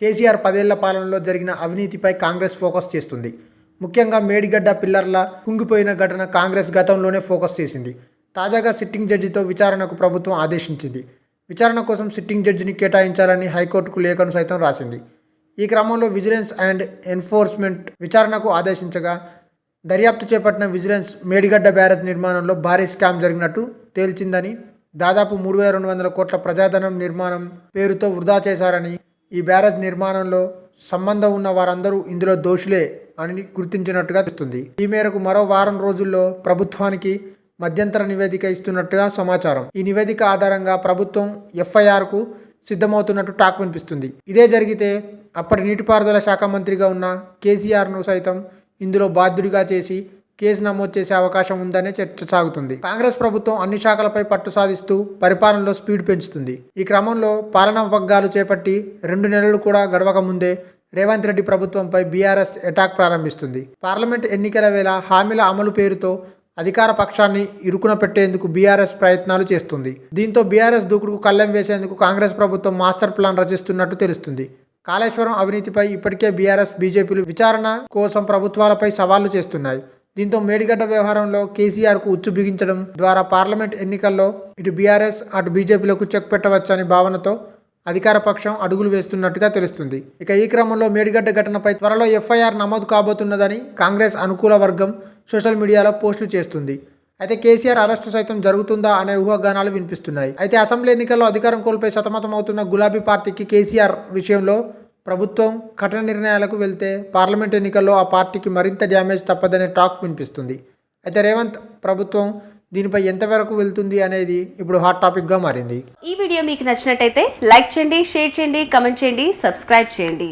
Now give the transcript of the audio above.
కేసీఆర్ 10 ఏళ్ల పాలనలో జరిగిన అవినీతిపై కాంగ్రెస్ ఫోకస్ చేస్తుంది. ముఖ్యంగా మేడిగడ్డ పిల్లర్ల కుంగిపోయిన ఘటన కాంగ్రెస్ గతంలోనే ఫోకస్ చేసింది. తాజాగా సిట్టింగ్ జడ్జితో విచారణకు ప్రభుత్వం ఆదేశించింది. విచారణ కోసం సిట్టింగ్ జడ్జిని కేటాయించాలని హైకోర్టుకు లేఖను సైతం రాసింది. ఈ క్రమంలో విజిలెన్స్ అండ్ ఎన్ఫోర్స్మెంట్ విచారణకు ఆదేశించగా దర్యాప్తు చేపట్టిన విజిలెన్స్ మేడిగడ్డ బ్యారేజ్ నిర్మాణంలో భారీ స్కామ్ జరిగినట్టు తేల్చిందని, దాదాపు 3,200 కోట్ల ప్రజాధనం నిర్మాణం పేరుతో వృధా చేశారని, ఈ బ్యారేజ్ నిర్మాణంలో సంబంధం ఉన్న వారందరూ ఇందులో దోషులే అని గుర్తించినట్టుగా తెలుస్తుంది. ఈ మేరకు మరో వారం రోజుల్లో ప్రభుత్వానికి మధ్యంతర నివేదిక ఇస్తున్నట్టుగా సమాచారం. ఈ నివేదిక ఆధారంగా ప్రభుత్వం ఎఫ్ఐఆర్కు సిద్ధమవుతున్నట్టు టాక్ వినిపిస్తుంది. ఇదే జరిగితే అప్పటి నీటిపారుదల శాఖ మంత్రిగా ఉన్న కేసీఆర్ను సైతం ఇందులో బాధ్యుడిగా చేసి కేసు నమోదు చేసే అవకాశం ఉందనే చర్చ సాగుతుంది. కాంగ్రెస్ ప్రభుత్వం అన్ని శాఖలపై పట్టు సాధిస్తూ పరిపాలనలో స్పీడ్ పెంచుతుంది. ఈ క్రమంలో పాలనా వర్గాలు చేపట్టి 2 నెలలు కూడా గడవక ముందే రేవంత్ రెడ్డి ప్రభుత్వంపై బీఆర్ఎస్ అటాక్ ప్రారంభిస్తుంది. పార్లమెంట్ ఎన్నికల వేళ హామీల అమలు పేరుతో అధికార పక్షాన్ని ఇరుకున పెట్టేందుకు బీఆర్ఎస్ ప్రయత్నాలు చేస్తుంది. దీంతో బీఆర్ఎస్ దూకుడుకు కళ్ళెం వేసేందుకు కాంగ్రెస్ ప్రభుత్వం మాస్టర్ ప్లాన్ రచిస్తున్నట్టు తెలుస్తుంది. కాళేశ్వరం అవినీతిపై ఇప్పటికే బీఆర్ఎస్, బీజేపీలు విచారణ కోసం ప్రభుత్వాలపై సవాళ్లు చేస్తున్నాయి. దీంతో మేడిగడ్డ వ్యవహారంలో కేసీఆర్కు ఉచ్చు బిగించడం ద్వారా పార్లమెంట్ ఎన్నికల్లో ఇటు బీఆర్ఎస్ అటు బీజేపీలకు చెక్ పెట్టవచ్చని భావనతో అధికార పక్షం అడుగులు వేస్తున్నట్టుగా తెలుస్తుంది. ఇక ఈ క్రమంలో మేడిగడ్డ ఘటనపై త్వరలో ఎఫ్ఐఆర్ నమోదు కాబోతున్నదని కాంగ్రెస్ అనుకూల వర్గం సోషల్ మీడియాలో పోస్టులు చేస్తుంది. అయితే కేసీఆర్ అరెస్టు సైతం జరుగుతుందా అనే ఊహాగానాలు వినిపిస్తున్నాయి. అయితే అసెంబ్లీ ఎన్నికల్లో అధికారం కోల్పోయి సతమతమవుతున్న గులాబీ పార్టీకి కేసీఆర్ విషయంలో ప్రభుత్వం కఠిన నిర్ణయాలకు వెళ్తే పార్లమెంట్ ఎన్నికల్లో ఆ పార్టీకి మరింత డ్యామేజ్ తప్పదనే టాక్ వినిపిస్తుంది. అయితే రేవంత్ ప్రభుత్వం దీనిపై ఎంతవరకు వెళ్తుంది అనేది ఇప్పుడు హాట్ టాపిక్గా మారింది. ఈ వీడియో మీకు నచ్చినట్టయితే లైక్ చేయండి, షేర్ చేయండి, కమెంట్ చేయండి, సబ్స్క్రైబ్ చేయండి.